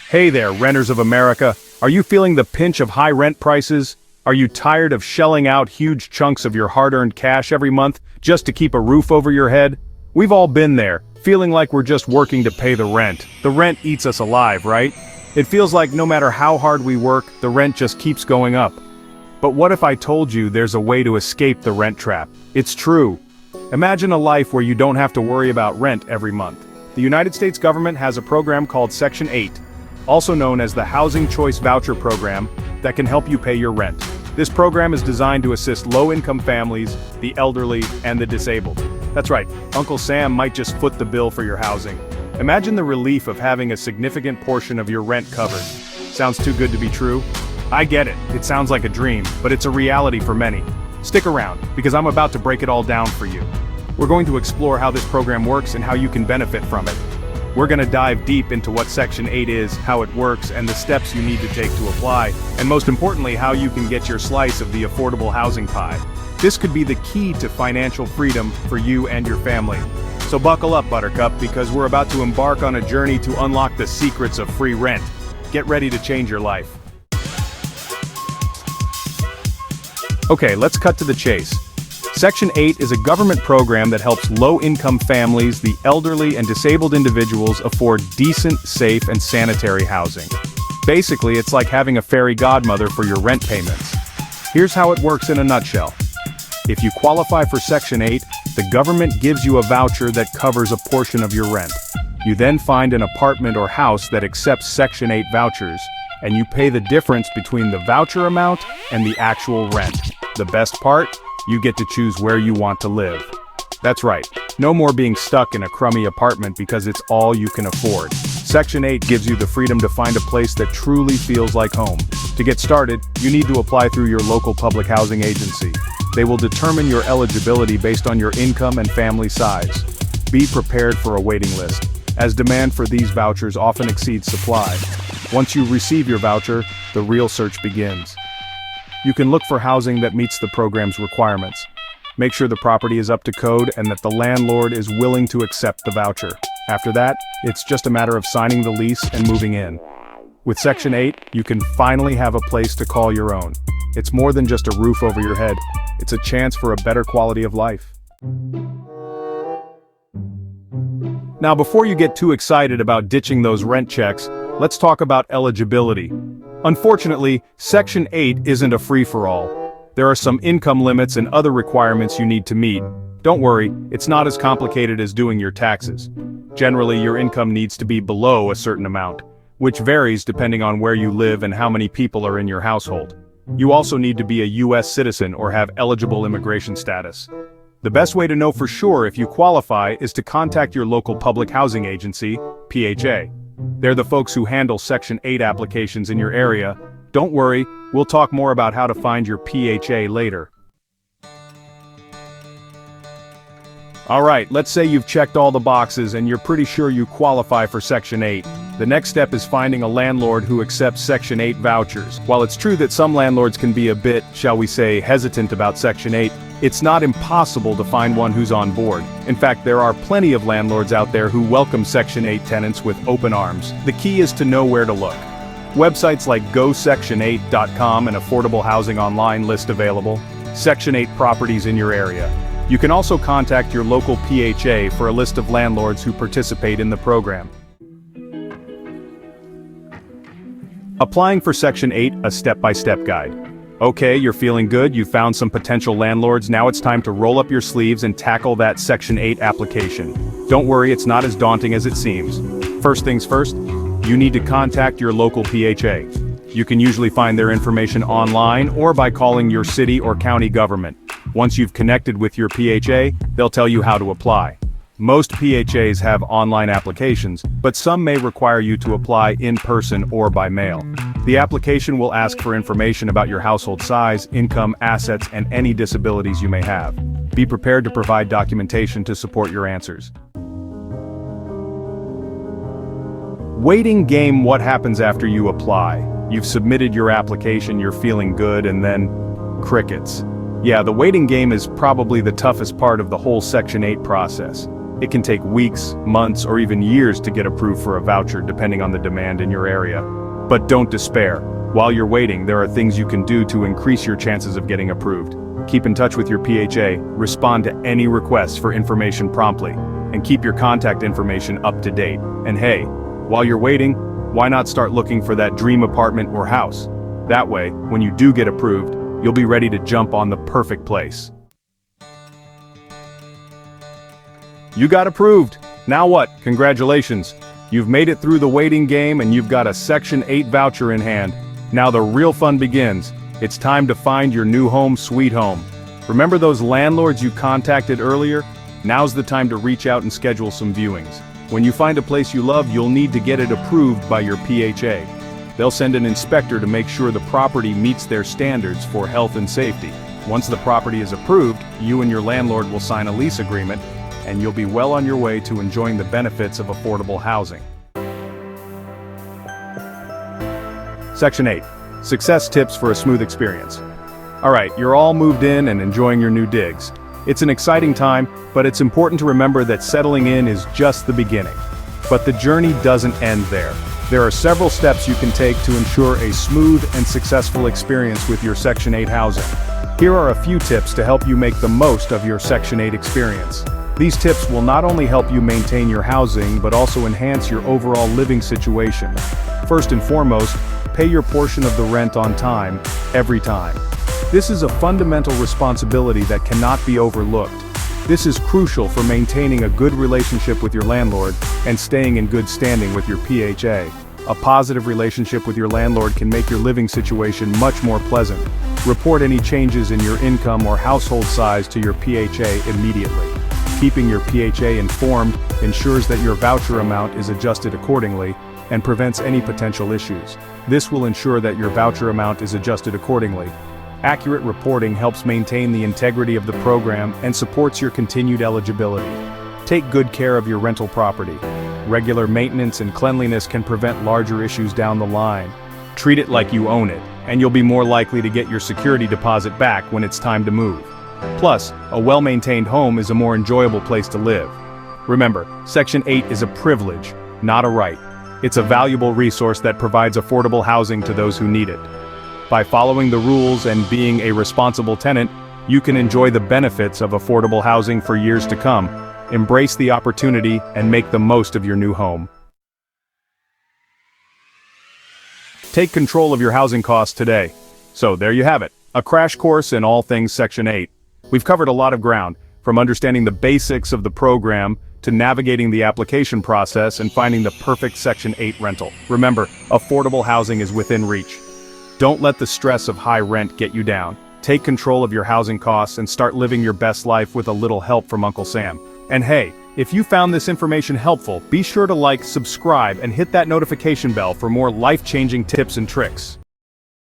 Hey there, renters of America. Are you feeling the pinch of high rent prices? Are you tired of shelling out huge chunks of your hard-earned cash every month just to keep a roof over your head? We've all been there, feeling like we're just working to pay the rent. The rent eats us alive, right? It feels like no matter how hard we work, the rent just keeps going up. But what if I told you there's a way to escape the rent trap? It's true. Imagine a life where you don't have to worry about rent every month. The United States government has a program called Section 8, also known as the Housing Choice Voucher Program, that can help you pay your rent. This program is designed to assist low-income families, the elderly, and the disabled. That's right, Uncle Sam might just foot the bill for your housing. Imagine the relief of having a significant portion of your rent covered. Sounds too good to be true? I get it, it sounds like a dream, but it's a reality for many. Stick around, because I'm about to break it all down for you. We're going to explore how this program works and how you can benefit from it. We're going to dive deep into what Section 8 is, how it works, and the steps you need to take to apply, and most importantly, how you can get your slice of the affordable housing pie. This could be the key to financial freedom for you and your family. So buckle up, Buttercup, because we're about to embark on a journey to unlock the secrets of free rent. Get ready to change your life. Okay, let's cut to the chase. Section 8 is a government program that helps low-income families, the elderly, and disabled individuals afford decent, safe, and sanitary housing. Basically, it's like having a fairy godmother for your rent payments. Here's how it works in a nutshell. If you qualify for Section 8, the government gives you a voucher that covers a portion of your rent. You then find an apartment or house that accepts Section 8 vouchers, and you pay the difference between the voucher amount and the actual rent. The best part? You get to choose where you want to live. That's right, no more being stuck in a crummy apartment because it's all you can afford. Section 8 gives you the freedom to find a place that truly feels like home. To get started, you need to apply through your local public housing agency. They will determine your eligibility based on your income and family size. Be prepared for a waiting list, as demand for these vouchers often exceeds supply. Once you receive your voucher, the real search begins. You can look for housing that meets the program's requirements. Make sure the property is up to code and that the landlord is willing to accept the voucher. After that, it's just a matter of signing the lease and moving in. With Section 8, you can finally have a place to call your own. It's more than just a roof over your head. It's a chance for a better quality of life. Now, before you get too excited about ditching those rent checks, let's talk about eligibility. Unfortunately, Section 8 isn't a free-for-all. There are some income limits and other requirements you need to meet. Don't worry, it's not as complicated as doing your taxes. Generally, your income needs to be below a certain amount, which varies depending on where you live and how many people are in your household. You also need to be a U.S. citizen or have eligible immigration status. The best way to know for sure if you qualify is to contact your local public housing agency, PHA. They're the folks who handle Section 8 applications in your area. Don't worry, we'll talk more about how to find your PHA later. Alright, let's say you've checked all the boxes and you're pretty sure you qualify for Section 8. The next step is finding a landlord who accepts Section 8 vouchers. While it's true that some landlords can be a bit, shall we say, hesitant about Section 8, it's not impossible to find one who's on board. In fact, there are plenty of landlords out there who welcome Section 8 tenants with open arms. The key is to know where to look. Websites like GoSection8.com and Affordable Housing Online list available Section 8 properties in your area. You can also contact your local PHA for a list of landlords who participate in the program. Applying for Section 8, a step-by-step guide. Okay, you're feeling good, you've found some potential landlords, now it's time to roll up your sleeves and tackle that Section 8 application. Don't worry, it's not as daunting as it seems. First things first, you need to contact your local PHA. You can usually find their information online or by calling your city or county government. Once you've connected with your PHA, they'll tell you how to apply. Most PHAs have online applications, but some may require you to apply in person or by mail. The application will ask for information about your household size, income, assets, and any disabilities you may have. Be prepared to provide documentation to support your answers. Waiting game: what happens after you apply? You've submitted your application, you're feeling good, and then crickets. Yeah, the waiting game is probably the toughest part of the whole Section 8 process. It can take weeks, months, or even years to get approved for a voucher depending on the demand in your area. But don't despair. While you're waiting, there are things you can do to increase your chances of getting approved. Keep in touch with your PHA, respond to any requests for information promptly, and keep your contact information up to date. And hey, while you're waiting, why not start looking for that dream apartment or house? That way, when you do get approved, you'll be ready to jump on the perfect place. You got approved. Now what? Congratulations. You've made it through the waiting game and you've got a Section 8 voucher in hand. Now the real fun begins. It's time to find your new home sweet home. Remember those landlords you contacted earlier? Now's the time to reach out and schedule some viewings. When you find a place you love, you'll need to get it approved by your PHA. They'll send an inspector to make sure the property meets their standards for health and safety. Once the property is approved, you and your landlord will sign a lease agreement, and you'll be well on your way to enjoying the benefits of affordable housing. Section 8. Success tips for a smooth experience. Alright, you're all moved in and enjoying your new digs. It's an exciting time, but it's important to remember that settling in is just the beginning. But the journey doesn't end there. There are several steps you can take to ensure a smooth and successful experience with your Section 8 housing. Here are a few tips to help you make the most of your Section 8 experience. These tips will not only help you maintain your housing, but also enhance your overall living situation. First and foremost, pay your portion of the rent on time, every time. This is a fundamental responsibility that cannot be overlooked. This is crucial for maintaining a good relationship with your landlord and staying in good standing with your PHA. A positive relationship with your landlord can make your living situation much more pleasant. Report any changes in your income or household size to your PHA immediately. Keeping your PHA informed ensures that your voucher amount is adjusted accordingly and prevents any potential issues. This will ensure that your voucher amount is adjusted accordingly. Accurate reporting helps maintain the integrity of the program and supports your continued eligibility. Take good care of your rental property. Regular maintenance and cleanliness can prevent larger issues down the line. Treat it like you own it, and you'll be more likely to get your security deposit back when it's time to move. Plus, a well-maintained home is a more enjoyable place to live. Remember, Section 8 is a privilege, not a right. It's a valuable resource that provides affordable housing to those who need it. By following the rules and being a responsible tenant, you can enjoy the benefits of affordable housing for years to come. Embrace the opportunity and make the most of your new home. Take control of your housing costs today. So there you have it, a crash course in all things Section 8. We've covered a lot of ground, from understanding the basics of the program to navigating the application process and finding the perfect Section 8 rental. Remember, affordable housing is within reach. Don't let the stress of high rent get you down. Take control of your housing costs and start living your best life with a little help from Uncle Sam. And hey, if you found this information helpful, be sure to like, subscribe, and hit that notification bell for more life-changing tips and tricks.